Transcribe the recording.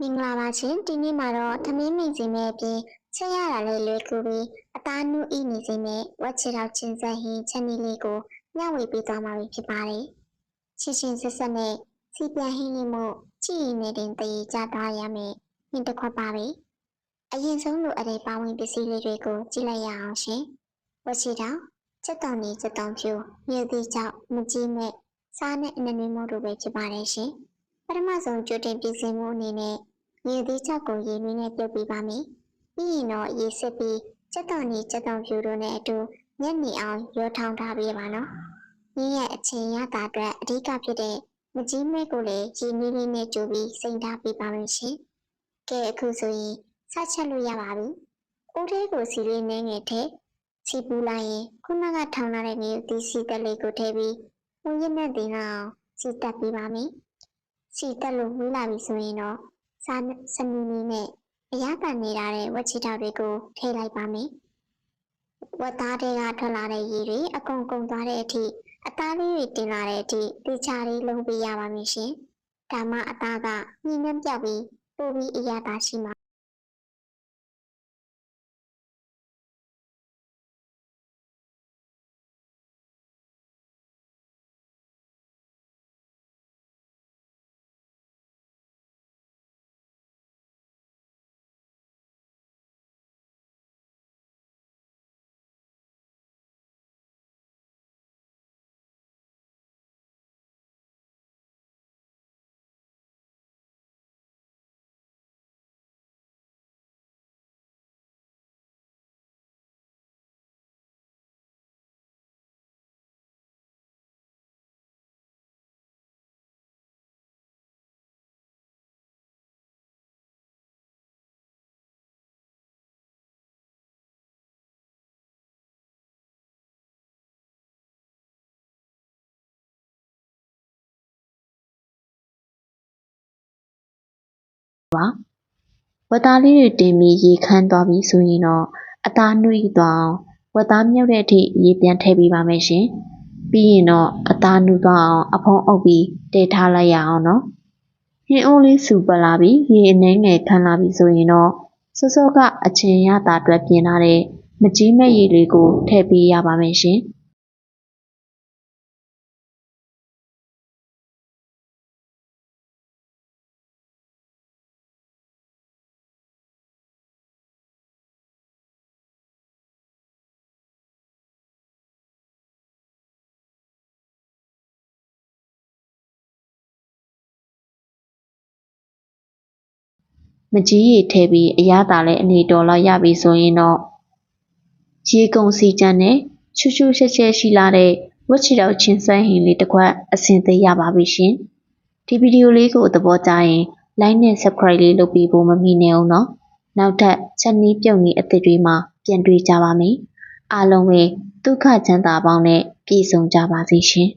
မင်္ဂလာပါရှင်ဒီနေ့မှာတော့သမင်းမိန်စင်မဲ့အပြင်ချက်ရတာလေးလွယ်ကူပြီးအသားနုဤနေစင်မဲ့ဝက်ချီတော့ချင်းဆက်ဟင်းချက်နည်းလေးကိုမျှဝေပေးသွားမှာဖြစ်ပါတယ်ချင်းချင်းဆက်ဆက်နဲ့စီပြန်ဟင်းလေးမို့ကြည်ရင်နဲ့တင်တည်ကြသွားရမယ်ဟင်းတစ်ခွက်ပါပဲအရင်ဆုံးလိုအပ်တဲ့ပါဝင်ပစ္စည်းလေးတွေကိုကြည့်လိုက်ရအောင်ရှင်ဝက်ချီတော့ချက်တောင်နေချက်တောင်ဖြူမြေသီးချောက်မကြီးမဲ့စားနဲ့အနနွေးမို့တို့ပဲဖြစ်ပါတယ်ရှင်ပထမဆုံးကြိုတင်ပြင်ဆင်မှုအနေနဲ့ရေသီးချောက်ကိုရေနွေးနဲ့ပြုတ်ပေးပါမယ်။ပြီးရင်တော့ရေစစ်ပြီးချက်တောင်နီချက်တောင်ဖြူတို့နဲ့အတူညက်နေအောင်ရောထောင်းထားပေးပါနော်။ညရဲ့အချိန်ရတာအတွက်အဓိကဖြစ်တဲ့မကြီးမဲကိုလည်းရေနွေးလေးနဲ့ကြိုပြီးစိမ့်ထားပေးပါမယ်ရှင်။ကဲအခုဆိုရင်စချက်လို့ရပါပြီ။အိုးထဲကိုစီလေးနည်းငယ်ထည့်စီပူလိုက်ရင်ခုနကထောင်းထားတဲ့မြေသီးစီတက်လေးကိုထည့်ပြီးဝင်ရနဲ့တင်အောင်စီတက်ပေးပါမယ်။စီတက်လို့ဝေးလာပြီဆိုရင်တော့စားစနူးနည်းနဲ့အရသာနေရတဲ့ဝက်ချီတောက်တွေကိုထည့်လိုက်ပါမယ်။ဝက်သားတွေကထွက်လာတဲ့ရေတွေအကုန်ကုန်သွားတဲ့အထိအသားလေးတွေတင်လာတဲ့အထိတေချာလေးလုံးပေးရပါမယ်ရှင်။ဒါမှအသားကညှိနှံပြောက်ပြီးပိုပြီးအရသာရှိမှာပါဝက်သားလေးတွေတင်ပြီးရေခမ်းသွားပြီဆိုရင်တော့အသားနှွေးသွားအောင်ဝက်သားမြုပ်တဲ့အထိရေပြန်ထည့်ပေးပါမယ်ရှင်ပြီးရင်တော့အသားနုသွားအောင်အဖုံးအုပ်ပြီးတည်ထားလိုက်ရအောင်နော်ဟင်းအိုးလေးစူပတ်လာပြီးရေအနှဲငယ်ခမ်းလာပြီဆိုရင်တော့စောစောကအချင်းရတာအတွက်ပြင်ထားတဲ့မကြီးမဲ့ရေလေးကိုထည့်ပေးရပါမယ်ရှင်မကြီးရေထည့်ပြီးအရသာလည်းအနေတော်လောက်ရပြီဆိုရင်တော့ရေကုန်စီကြံနဲ့ချူချူရှဲရှဲရှိလာတဲ့ဝက်ချီတောက်ချင်းစမ်းဟင်းလေးတစ်ခွက်အစင်သေးရပါပြီရှင်ဒီဗီဒီယိုလေးကိုသဘောကျရင် like နဲ့ subscribe လေးလုပ်ပြီးဖို့မမိနဲ့အောင်နော်နောက်ထပ်ချက်နည်းပြုတ်နည်းအသစ်တွေမှာပြန်တွေ့ကြပါမယ်အားလုံးပဲဒုက္ခချမ်းသာပေါင်းနဲ့ပြည့်စုံကြပါစေရှင်